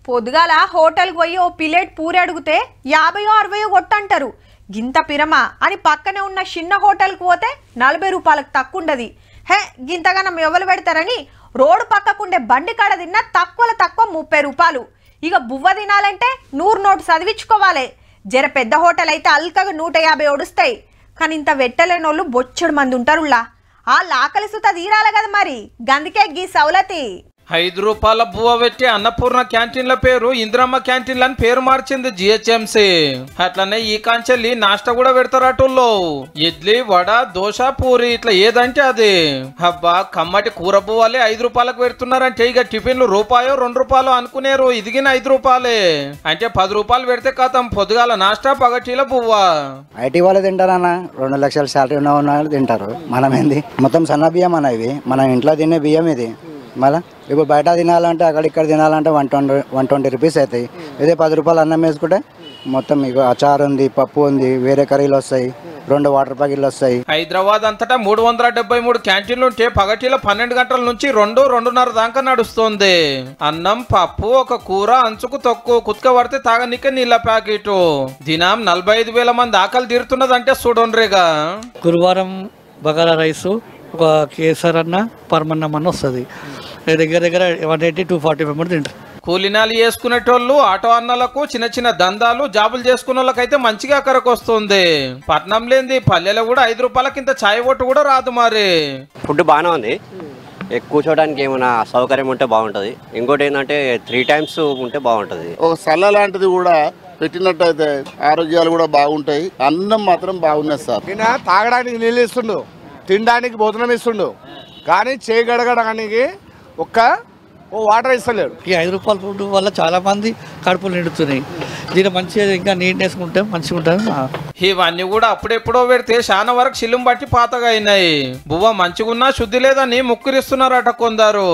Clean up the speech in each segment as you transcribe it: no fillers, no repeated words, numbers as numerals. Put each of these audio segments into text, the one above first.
పొద్దుగాల హోటల్కి పోయి ఓ ప్లేట్ పూరి అడిగితే 50-60 కొట్టంటారు. గింత పిరమా అని పక్కనే ఉన్న చిన్న హోటల్కి పోతే 40 రూపాయలకు తక్కువ ఉండదు. హే గింతగానం ఎవరు పెడతారని రోడ్డు పక్కకుండే బండి కాడ తిన్నా తక్కువ 30 రూపాయలు. ఇక బువ్వ తినాలంటే 100 నోటు చదివించుకోవాలి. జర పెద్ద హోటల్ అయితే అల్కగా 150 ఒడుస్తాయి. కానీ ఇంత వెట్టలేనోళ్ళు బొచ్చడు మంది ఉంటారులా. ఆ ఆకలి సుత తీరాలి కదా మరి, గందుకే గీ సౌలతి. 5 రూపాయల బువ్వ పెట్టి అన్నపూర్ణ క్యాంటీన్ల పేరు ఇందిరమ్మ క్యాంటీన్ల అని పేరు మార్చింది జిహెచ్ఎంసీ. అట్లనే ఈ కాంచెల్లి నాస్టా కూడా పెడతారటోళ్ళు. ఇడ్లీ, వడ, దోశ, పూరి ఇట్లా ఏదంటే అది. అబ్బా కమ్మటి కూర బువ్వలే 5 రూపాయలకు పెడుతున్నారంటే ఇక టిఫిన్లు రూపాయో 2 రూపాయలు అనుకునేరు. ఇదిగిన 5 రూపాయలే అంటే 10 రూపాయలు పెడితే కథం పొద్దుగాల నాస్టా పగటీల బువ్వ. ఐటీ వాళ్ళు తింటారన్న, 2 లక్షల శాలరీ ఉన్న వాళ్ళు తింటారు. మనం ఏంది మొత్తం సన్న బియ్యం అన్న, ఇవి మన ఇంట్లో తినే బియ్యం ఇది. మళ్ళీ ఇప్పుడు బయట తినాలంటే అక్కడిక్కడ తినాలంటే 120 రూపీస్ అవుతాయి. ఇదే 10 రూపాయలు అన్నం వేసుకుంటే మొత్తం మీకు అచారు ఉంది, పప్పు ఉంది, వేరే కర్రీలు వస్తాయి, 2 వాటర్ ప్యాకెట్లు వస్తాయి. హైదరాబాద్ అంతటా 373 క్యాంటీన్లు ఉంటే పగటిలో 12 గంటల నుంచి 2-2:30 దాకా నడుస్తుంది. అన్నం, పప్పు, ఒక కూర, అంచుకు తొక్కు, కుత్క పడితే తాగనికే నీళ్ళ ప్యాకెట్. దినం 45,000 మంది ఆకలి తీరుతున్నదంటే చూడండిగా. గురువారం బగారా రైసు, ఒక కేసర్ అన్న, పరమన్నం అన్న వస్తుంది. దగ్గర 180-240 మెంబర్స్ తింటారు. కూలినాలు చేసుకునేటోళ్ళు, ఆటో అన్నలకు, చిన్న చిన్న దందాలు, జాబులు చేసుకునే వాళ్ళకైతే మంచిగా అక్కడికి వస్తుంది. పట్నం లేని పల్లెలో కూడా 5 రూపాయలకి ఇంత చాయ్ ఒట్టు కూడా రాదు. మరి ఫుడ్ బాగానే ఉంది. కూర్చోడానికి ఏమైనా సౌకర్యం ఉంటే బాగుంటుంది. ఇంకోటి ఏంటంటే 3 టైమ్స్ ఉంటే బాగుంటుంది. ఒక సల్ల లాంటిది కూడా పెట్టినట్టయితే ఆరోగ్యాలు కూడా బాగుంటాయి. అన్నం మాత్రం బాగున్నది సార్. తాగడానికి నీళ్ళు ఇస్తుండు, తినడానికి భోజనం ఇస్తుండు, కానీ చేయగడగడానికి ఓ వాటర్ ఇస్తలేడు. ఈ 5 రూపాయల ఫుడ్ వల్ల చాలా మంది కడుపులు నిండుతున్నాయి. దీని మంచిగా ఇంకా నీట్నెస్ ఉంటే మంచిగా ఉంటుంది. ఇవన్నీ కూడా అప్పుడెప్పుడో పెడితే చాలా వరకు శిల్లం బట్టి పాతగా అయినాయి. బువ్వ మంచిగున్నా శుద్ధి లేదని ముక్కురిస్తున్నారట కొందరు.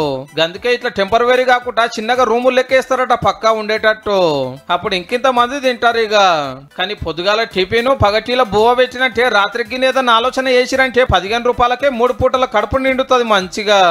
అందుకే ఇట్లా టెంపరవరీ కాకుండా చిన్నగా రూములు లెక్కేస్తారట పక్కా ఉండేటట్టు. అప్పుడు ఇంకింత మంది తింటారు ఇక. కానీ పొద్దుగాల టిఫిన్, పగటీల బువ్వ పెట్టినట్టే రాత్రికి ఏదైనా ఆలోచన చేసిరంటే 15 రూపాయలకే 3 పూటల కడుపు నిండుతుంది మంచిగా.